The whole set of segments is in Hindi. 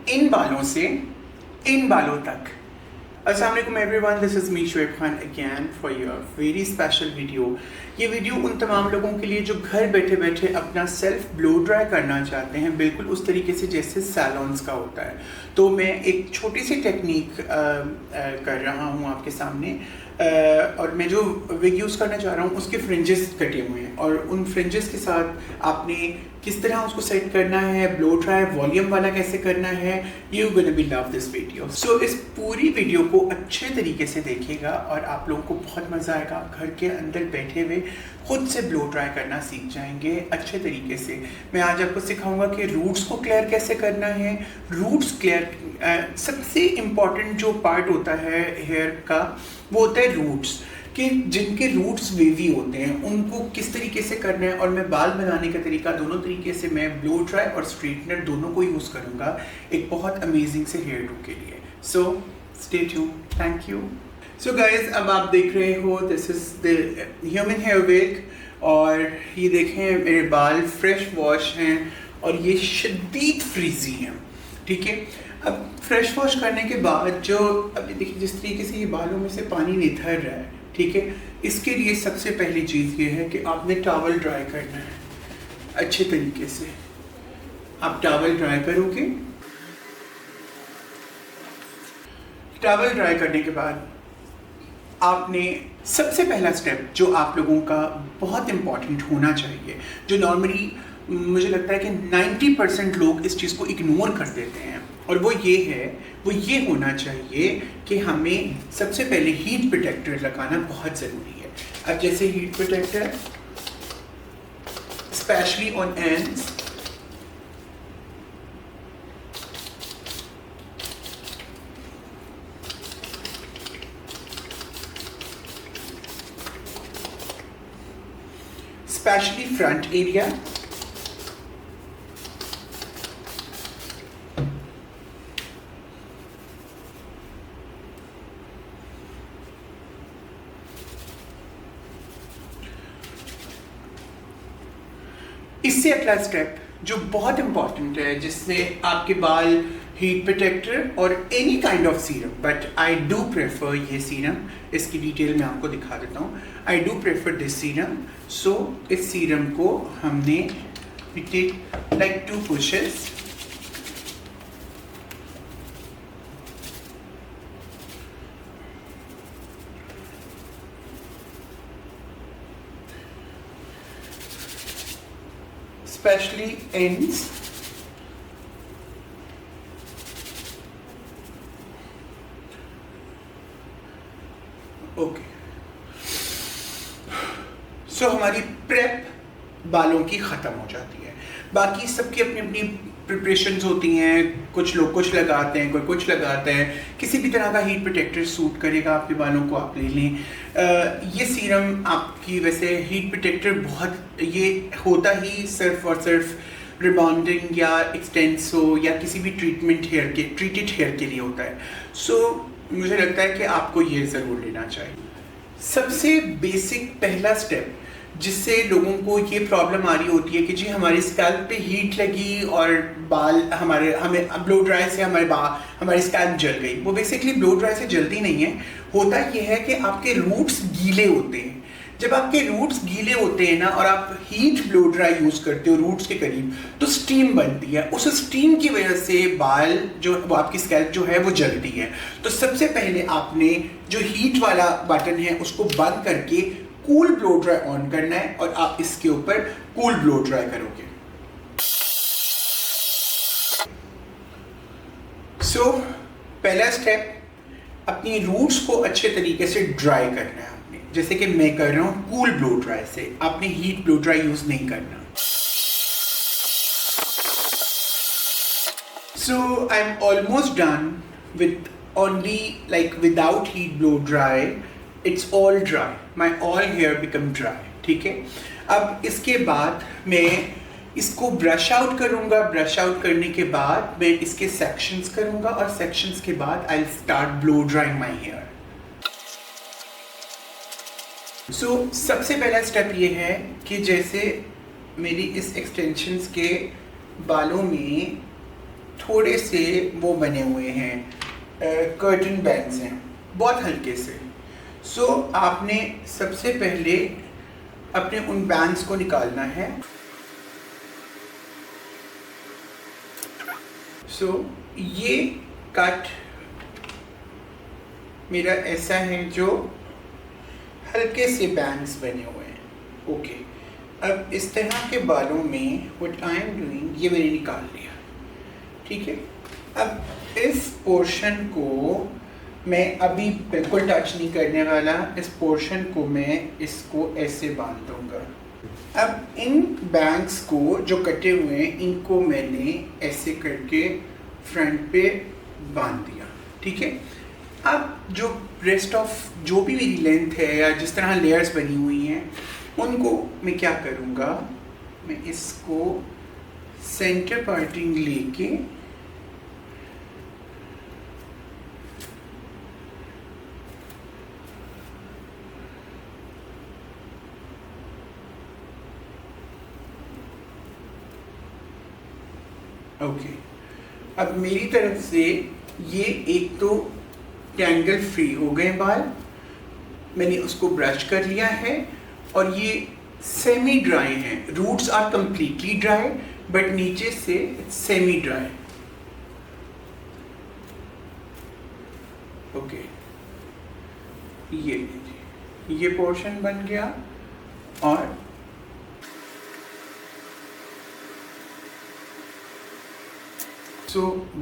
इन बालों से इन बालों तक। अस्सलाम वालेकुम everyone, this is me Shoaib Khan again for your very special video. ये वीडियो उन तमाम लोगों के लिए जो घर बैठे बैठे अपना सेल्फ ब्लो ड्राई करना चाहते हैं, बिल्कुल उस तरीके से जैसे सैलून्स का होता है। तो मैं एक छोटी सी टेक्निक कर रहा हूँ आपके सामने, और मैं जो विग यूज़ करना चाह रहा हूँ उसके फ्रिंजेस कटे हुए हैं, और उन फ्रिंजेस के साथ आपने किस तरह उसको सेट करना है, ब्लो ड्राई वॉल्यूम वाला कैसे करना है, you gonna be love this video. So इस पूरी वीडियो को अच्छे तरीके से देखिएगा और आप लोगों को बहुत मज़ा आएगा। घर के अंदर बैठे हुए खुद से ब्लो ड्राई करना सीख जाएंगे अच्छे तरीके से। मैं आज आपको सिखाऊंगा कि रूट्स को क्लियर कैसे करना है। रूट्स क्लियर सबसे इम्पॉर्टेंट जो पार्ट होता है हेयर का वो होता है रूट्स, कि जिनके रूट्स वेवी होते हैं उनको किस तरीके से करना है। और मैं बाल बनाने का तरीका दोनों तरीके से, मैं ब्लो ड्राई और स्ट्रेटनर दोनों को यूज़ करूँगा एक बहुत अमेजिंग से हेयर लुक के लिए। So stay tune, thank you. So guys, अब आप देख रहे हो this is the human hair wig, और ये देखें मेरे बाल फ्रेश वॉश हैं और ये शदीद फ्रीजी हैं, ठीक है। अब फ्रेश वॉश करने के बाद जो अभी देखिए जिस तरीके से ये बालों में से पानी निथर रहा है, ठीक है, इसके लिए सबसे पहली चीज़ ये है कि आपने टॉवल ड्राई करना है अच्छे तरीके से। आप टॉवल ड्राई करोगे, टॉवल ड्राई करने के बाद आपने सबसे पहला स्टेप जो आप लोगों का बहुत इम्पॉर्टेंट होना चाहिए, जो नॉर्मली मुझे लगता है कि 90% लोग इस चीज़ को इग्नोर कर देते हैं, और वो ये होना चाहिए कि हमें सबसे पहले हीट प्रोटेक्टर लगाना बहुत ज़रूरी है। अब जैसे heat protector specially on ends, specially front area, इससे अगला स्टेप जो बहुत इंपॉर्टेंट है, जिससे आपके बाल हीट प्रोटेक्टर और any kind of serum, but I do prefer ये सीरम, इसकी डिटेल मैं आपको दिखा देता हूँ। I do prefer this serum. So इस सीरम को हमने take like 2 pushes, especially ends, okay. So हमारी प्रेप बालों की ख़त्म हो जाती है। बाकी सबकी अपनी अपनी प्रिपरेशंस होती हैं, कुछ लोग कुछ लगाते हैं, कोई कुछ लगाता है। किसी भी तरह का हीट प्रोटेक्टर सूट करेगा आपके बालों को, आप ले लें। ये सीरम आपकी वैसे हीट प्रोटेक्टर बहुत ये होता ही सिर्फ और सिर्फ रिबॉन्डिंग या एक्सटेंसो या किसी भी ट्रीटेड हेयर के लिए होता है। सो मुझे लगता है कि आपको ये ज़रूर लेना चाहिए। सबसे बेसिक पहला स्टेप जिससे लोगों को ये प्रॉब्लम आ रही होती है कि जी हमारे स्कैल्प पे हीट लगी और बाल हमें ब्लो ड्राई से हमारी स्कैल्प जल गई। वो बेसिकली ब्लो ड्राई से जलती नहीं है, होता ये है कि आपके रूट्स गीले होते हैं। जब आपके रूट्स गीले होते हैं ना और आप हीट ब्लो ड्राई यूज़ करते हो रूट्स के करीब, तो स्टीम बनती है। उस स्टीम की वजह से बाल जो वो आपकी स्कैल्प जो है वो जलती है। तो सबसे पहले आपने जो हीट वाला बटन है उसको बंद करके कूल ब्लो ड्राई ऑन करना है, और आप इसके ऊपर कूल ब्लो ड्राई करोगे। सो पहला स्टेप अपनी रूट्स को अच्छे तरीके से ड्राई करना है आपने, जैसे कि मैं कर रहा हूं कूल ब्लो ड्राई से। आपने हीट ब्लो ड्राई यूज नहीं करना। So I am almost done with only like without heat blow dry, it's all dry, my all hair become dry, ठीक है। अब इसके बाद मैं इसको ब्रश आउट करूँगा। ब्रश आउट करने के बाद मैं इसके सेक्शंस करूँगा, और सेक्शंस के बाद I will start blow drying my hair. So सबसे पहला स्टेप ये है कि जैसे मेरी इस एक्सटेंशंस के बालों में थोड़े से वो बने हुए हैं, कर्टन बैंड्स हैं, बहुत हल्के से। सो आपने सबसे पहले अपने उन बैंड्स को निकालना है। सो ये कट मेरा ऐसा है जो हल्के से बैंड्स बने हुए हैं। ओके, अब इस तरह के बालों में व्हाट आई एम डूइंग, ये मैंने निकाल लिया, ठीक है। अब इस पोर्शन को मैं अभी बिल्कुल टच नहीं करने वाला, इस पोर्शन को मैं इसको ऐसे बांध दूंगा। अब इन बैंग्स को जो कटे हुए हैं इनको मैंने ऐसे करके फ्रंट पे बांध दिया, ठीक है। अब जो रेस्ट ऑफ जो भी मेरी लेंथ है या जिस तरह लेयर्स बनी हुई हैं उनको मैं क्या करूँगा, मैं इसको सेंटर पार्टिंग लेके ओके, अब मेरी तरफ से ये एक तो टैंगल फ्री हो गए बाल, मैंने उसको ब्रश कर लिया है और ये सेमी ड्राई हैं। Roots are completely dry but नीचे से सेमी ड्राई। ओके, ये पोर्शन बन गया और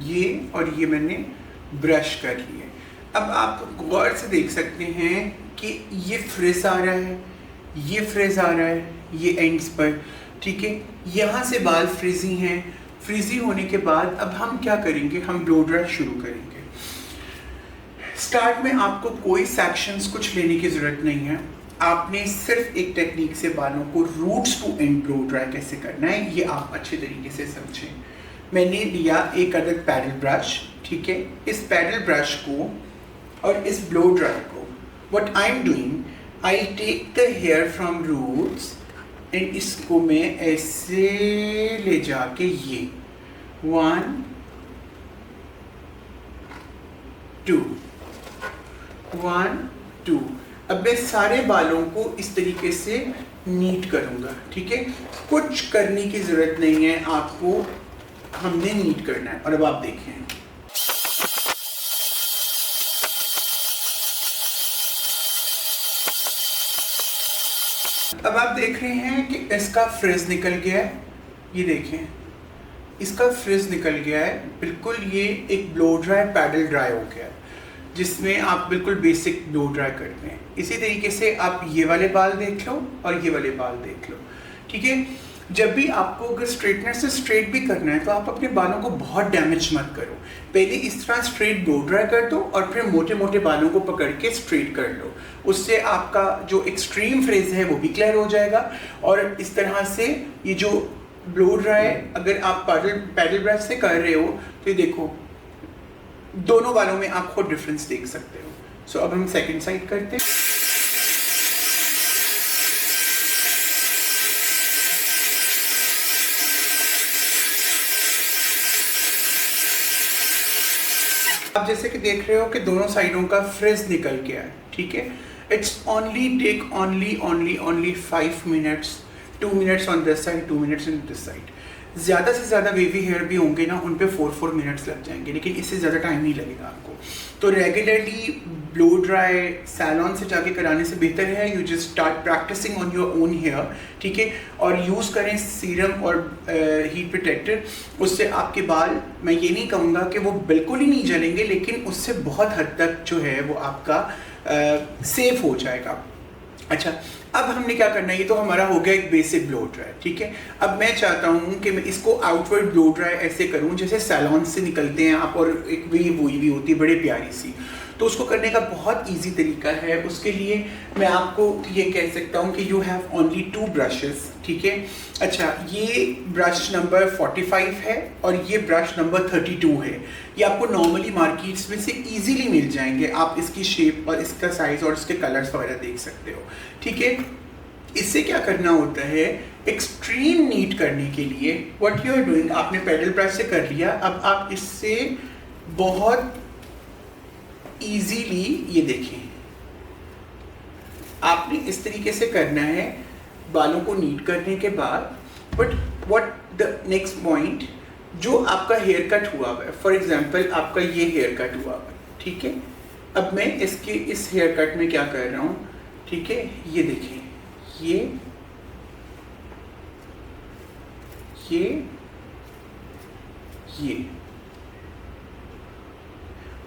ये और ये मैंने ब्रश कर लिए। अब आप गौर से देख सकते हैं कि ये फ्रिज आ रहा है, ये फ्रिज आ रहा है, ये एंड्स पर, ठीक है। यहाँ से बाल फ्रिजी हैं। फ्रिजी होने के बाद अब हम क्या करेंगे, हम ब्लो ड्राई शुरू करेंगे। स्टार्ट में आपको कोई सेक्शंस कुछ लेने की ज़रूरत नहीं है, आपने सिर्फ एक टेक्निक से बालों को roots to end blow dry कैसे करना है ये आप अच्छे तरीके से समझें। मैंने लिया एक अदद पैडल ब्रश, ठीक है। इस पैडल ब्रश को और इस ब्लो ड्राई को, what I am doing, I take the hair from roots and इसको मैं ऐसे ले जाके ये 1 2 1 2, अब मैं सारे बालों को इस तरीके से नीट करूँगा, ठीक है। कुछ करने की ज़रूरत नहीं है आपको, हमने नीट करना है। और अब आप देखें, अब आप देख रहे हैं कि इसका फ्रिज निकल गया है। ये देखें, इसका फ्रिज निकल गया है बिल्कुल। ये एक ब्लो ड्राई पैडल ड्राई हो गया जिसमें आप बिल्कुल बेसिक ब्लो ड्राई करते हैं। इसी तरीके से आप ये वाले बाल देख लो और ये वाले बाल देख लो, ठीक है। जब भी आपको अगर स्ट्रेटनर से स्ट्रेट भी करना है तो आप अपने बालों को बहुत डैमेज मत करो। पहले इस तरह स्ट्रेट ब्लो ड्राई कर दो और फिर मोटे मोटे बालों को पकड़ के स्ट्रेट कर लो। उससे आपका जो एक्सट्रीम फ्रेज है वो भी क्लियर हो जाएगा। और इस तरह से ये जो ब्लो ड्राई अगर आप पैडल ब्रश से कर रहे हो तो ये देखो दोनों बालों में आप खुद डिफरेंस देख सकते हो। सो अब हम सेकेंड साइड करते हैं। आप जैसे कि देख रहे हो कि दोनों साइडों का फ्रिज निकल गया है, ठीक है। It's only take only 5 minutes, 2 minutes on this side, 2 minutes on this side. ज़्यादा से ज़्यादा वेवी हेयर भी होंगे ना, उन पे 4 मिनट्स लग जाएंगे, लेकिन इससे ज़्यादा टाइम नहीं लगेगा आपको। तो रेगुलरली ब्लो ड्राई सैलून से जाके कराने से बेहतर है you just start practicing on your own hair, ठीक है। और यूज़ करें सीरम और हीट प्रोटेक्टर। उससे आपके बाल, मैं ये नहीं कहूँगा कि वो बिल्कुल ही नहीं जलेंगे, लेकिन उससे बहुत हद तक जो है वो आपका सेफ हो जाएगा। अच्छा, अब हमने क्या करना है, ये तो हमारा हो गया एक बेसिक ब्लो ड्राई, ठीक है। अब मैं चाहता हूँ कि मैं इसको आउटवर्ड ब्लो ड्राई ऐसे करूँ जैसे सैलून से निकलते हैं आप, और एक वेव हुई भी होती है बड़े प्यारी सी। तो उसको करने का बहुत इजी तरीका है। उसके लिए मैं आपको ये कह सकता हूँ कि यू हैव ओनली 2 ब्रशेस, ठीक है। अच्छा, ये ब्रश नंबर 45 है और ये ब्रश नंबर 32 है। ये आपको नॉर्मली मार्केट्स में से इजीली मिल जाएंगे। आप इसकी शेप और इसका साइज़ और इसके कलर्स वगैरह देख सकते हो, ठीक है। इससे क्या करना होता है एक्सट्रीम नीट करने के लिए व्हाट यू आर डूइंग, आपने पेडल ब्रश से कर लिया, अब आप इससे बहुत इजीली, ये देखें, आपने इस तरीके से करना है बालों को नीट करने के बाद। But what the next point, जो आपका हेयर कट हुआ हुआ है, फॉर एग्जाम्पल आपका ये हेयर कट हुआ हुआ है, ठीक है, अब मैं इसके इस हेयर कट में क्या कर रहा हूँ, ठीक है, ये देखिए, ये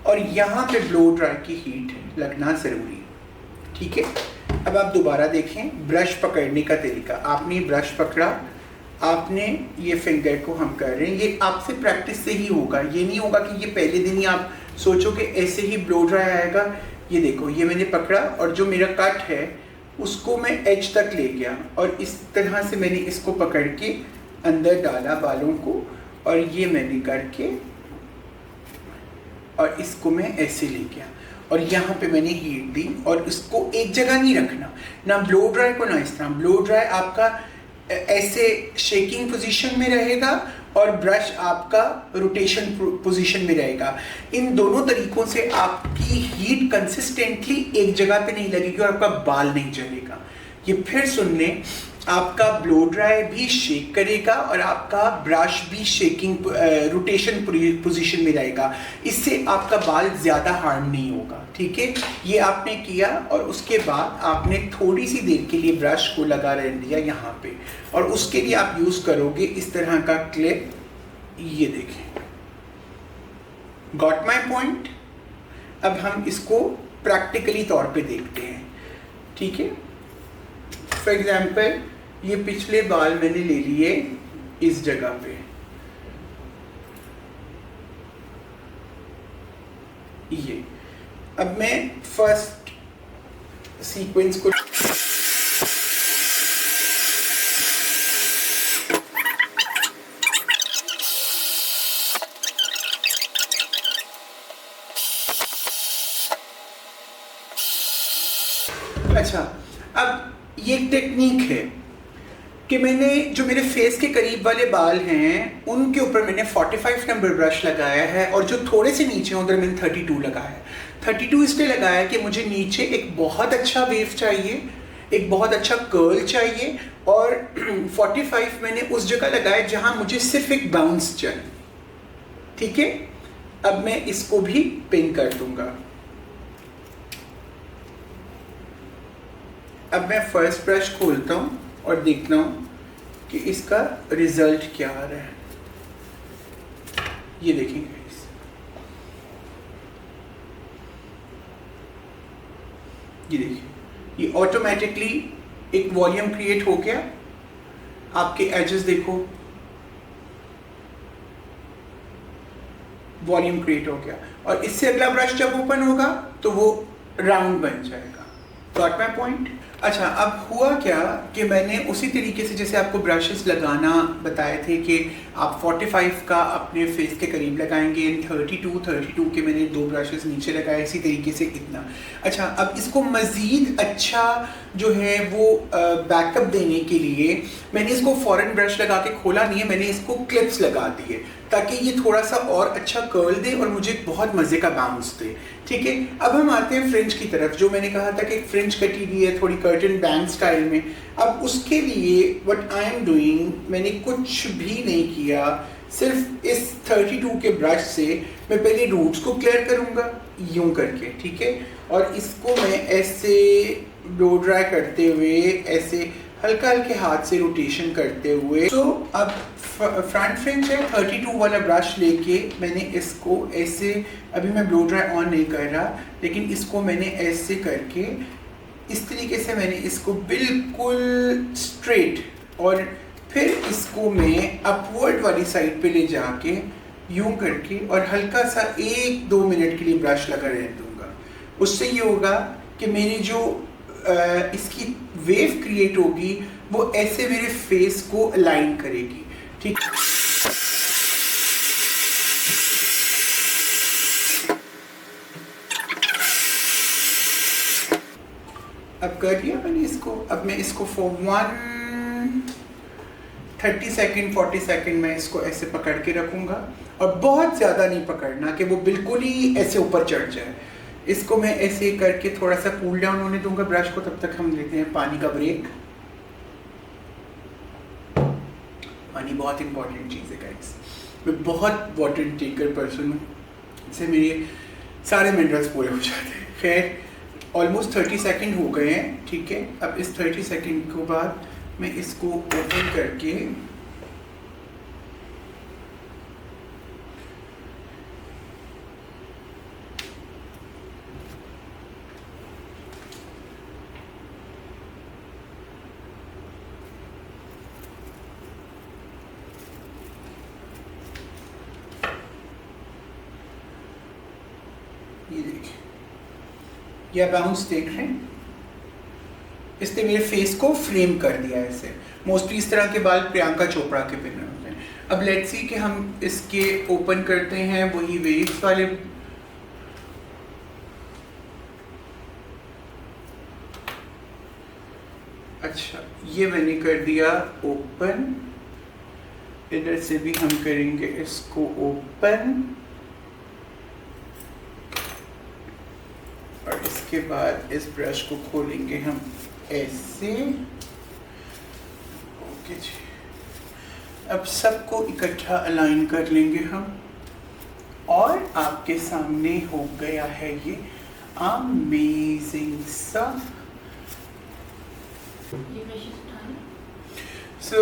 और यहाँ पे ब्लो ड्राई की हीट लगना जरूरी है, ठीक है। अब आप दोबारा देखें ब्रश पकड़ने का तरीका, आपने ब्रश पकड़ा, आपने ये फिंगर को हम कर रहे हैं, ये आपसे प्रैक्टिस से ही होगा, ये नहीं होगा कि ये पहले दिन ही आप सोचो कि ऐसे ही ब्लो ड्राई आएगा। ये देखो, ये मैंने पकड़ा और जो मेरा कट है उसको मैं एज तक ले गया और इस तरह से मैंने इसको पकड़ के अंदर डाला बालों को, और ये मैंने करके और इसको मैं ऐसे ले गया और यहाँ पे मैंने हीट दी। और इसको एक जगह नहीं रखना, ना ब्लो ड्राई को ना इस तरह। ब्लो ड्राई आपका ऐसे शेकिंग पोजीशन में रहेगा और ब्रश आपका रोटेशन पोजीशन में रहेगा। इन दोनों तरीकों से आपकी हीट कंसिस्टेंटली एक जगह पे नहीं लगेगी और आपका बाल नहीं जलेगा। ये फिर सुन लें, आपका ब्लो ड्राई भी शेक करेगा और आपका ब्रश भी शेकिंग रोटेशन पोजीशन में रहेगा, इससे आपका बाल ज़्यादा हार्म नहीं होगा, ठीक है। ये आपने किया और उसके बाद आपने थोड़ी सी देर के लिए ब्रश को लगा रहने दिया यहाँ पे, और उसके लिए आप यूज़ करोगे इस तरह का क्लिप। ये देखें, गॉट माई पॉइंट। अब हम इसको प्रैक्टिकली तौर पे देखते हैं, ठीक है। फॉर एग्जाम्पल ये पिछले बाल मैंने ले लिए इस जगह पे, ये अब मैं फर्स्ट सीक्वेंस को अच्छा, अब ये एक टेक्निक है कि मैंने जो मेरे फेस के करीब वाले बाल हैं उनके ऊपर मैंने 45 नंबर ब्रश लगाया है, और जो थोड़े से नीचे उधर मैंने 32 लगाया है। 32 इसलिए लगाया कि मुझे नीचे एक बहुत अच्छा वेव चाहिए, एक बहुत अच्छा कर्ल चाहिए, और 45 मैंने उस जगह लगाया जहां मुझे सिर्फ एक बाउंस चाहिए, ठीक है। अब मैं इसको भी पिन कर दूंगा। अब मैं फर्स्ट ब्रश खोलता हूँ और देखता हूँ कि इसका रिजल्ट क्या आ रहा है। ये देखेंगे, ये देखिए, ये ऑटोमेटिकली एक वॉल्यूम क्रिएट हो गया। आपके एजेस देखो, वॉल्यूम क्रिएट हो गया, और इससे अगला ब्रश जब ओपन होगा तो वो राउंड बन जाएगा। Got my point. अच्छा, अब हुआ क्या कि मैंने उसी तरीके से जैसे आपको ब्रशेस लगाना बताए थे कि आप 45 का अपने फेस के करीब लगाएंगे, 32 के मैंने 2 ब्रशेस नीचे लगाए, इसी तरीके से इतना। अच्छा, अब इसको मज़ीद अच्छा जो है वो बैकअप देने के लिए मैंने इसको फ़ौरन ब्रश लगा के खोला नहीं है, मैंने इसको क्लिप्स लगा दिए ताकि ये थोड़ा सा और अच्छा कर्ल दे और मुझे बहुत मज़े का बाउंस दे, ठीक है। अब हम आते हैं फ्रिंज की तरफ, जो मैंने कहा था कि फ्रिंज कटी हुई है थोड़ी कर्टन बैंड स्टाइल में। अब उसके लिए व्हाट आई एम डूइंग, मैंने कुछ भी नहीं किया, सिर्फ इस 32 के ब्रश से मैं पहले रूट्स को क्लियर करूँगा यूँ करके, ठीक है, और इसको मैं ऐसे ब्लो ड्राई करते हुए ऐसे हल्का हल्के हाथ से रोटेशन करते हुए। तो अब फ्रंट फ्रिंज है, 32 वाला ब्रश लेके मैंने इसको ऐसे, अभी मैं ब्लो ड्राई ऑन नहीं कर रहा, लेकिन इसको मैंने ऐसे करके इस तरीके से मैंने इसको बिल्कुल स्ट्रेट, और फिर इसको मैं अपवर्ड वाली साइड पे ले जाके यूं करके और हल्का सा 1-2 मिनट के लिए ब्रश लगा रहने दूंगा। उससे ये होगा कि मेरी जो इसकी वेव क्रिएट होगी वो ऐसे मेरे फेस को अलाइन करेगी, ठीक। अब कर लिया मैंने इसको। अब मैं इसको फॉर 1 30 सेकंड 40 सेकंड मैं इसको ऐसे पकड़ के रखूँगा, और बहुत ज़्यादा नहीं पकड़ना कि वो बिल्कुल ही ऐसे ऊपर चढ़ जाए। इसको मैं ऐसे करके थोड़ा सा कूल डाउन होने दूंगा ब्रश को। तब तक हम लेते हैं पानी का ब्रेक। पानी बहुत इंपॉर्टेंट चीज़ है गाइस। मैं बहुत वाटर इंटेकर पर्सन हूँ, इससे मेरे सारे मिनरल्स पूरे हो जाते हैं। खैर ऑलमोस्ट 30 सेकंड हो गए हैं, ठीक है। अब इस 30 सेकंड के बाद मैं इसको ओपन करके ये देखिए, यह बाउंस देख रहे हैं, इसने मेरे फेस को फ्रेम कर दिया है। ऐसे मोस्टली इस तरह के बाल प्रियंका चोपड़ा के पहने होते हैं। अब लेट्स सी कि हम इसके ओपन करते हैं वही वेव्स वाले। अच्छा, ये मैंने कर दिया ओपन। इधर से भी हम करेंगे इसको ओपन, और इसके बाद इस ब्रश को खोलेंगे हम ऐसे। ओके जी, अब सबको इकट्ठा अलाइन कर लेंगे हम, और आपके सामने हो गया है ये अमेजिंग सा। सो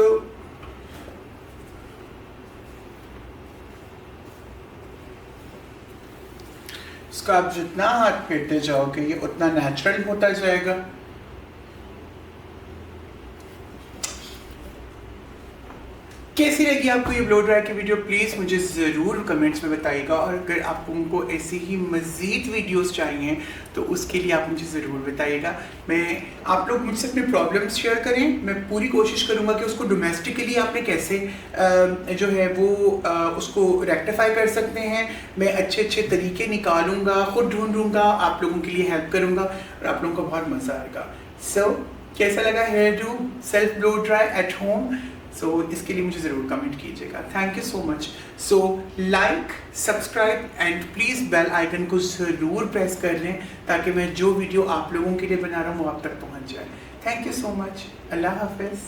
इसका आप जितना हाथ फेरते जाओगे ये उतना नेचुरल होता जाएगा। कैसी लगी आपको ये ब्लो ड्राई की वीडियो, प्लीज़ मुझे ज़रूर कमेंट्स में बताइएगा। और अगर आप उनको ऐसी ही मज़ीद वीडियोस चाहिए तो उसके लिए आप मुझे ज़रूर बताइएगा। आप लोग मुझसे अपने प्रॉब्लम्स शेयर करें, मैं पूरी कोशिश करूँगा कि उसको डोमेस्टिकली आपने कैसे जो है वो उसको रेक्टिफाई कर सकते हैं। मैं अच्छे अच्छे तरीके निकालूंगा, खुद ढूंढूंगा, आप लोगों के लिए हेल्प करूँगा, और आप लोगों को बहुत मज़ा आएगा। सो कैसा लगा hair do self blow dry at home? इसके लिए मुझे ज़रूर कमेंट कीजिएगा। Thank you so much. Like, subscribe and please bell icon को ज़रूर प्रेस कर लें ताकि मैं जो वीडियो आप लोगों के लिए बना रहा हूँ वो आप तक पहुँच जाए। Thank you so much. अल्लाह हाफिज़।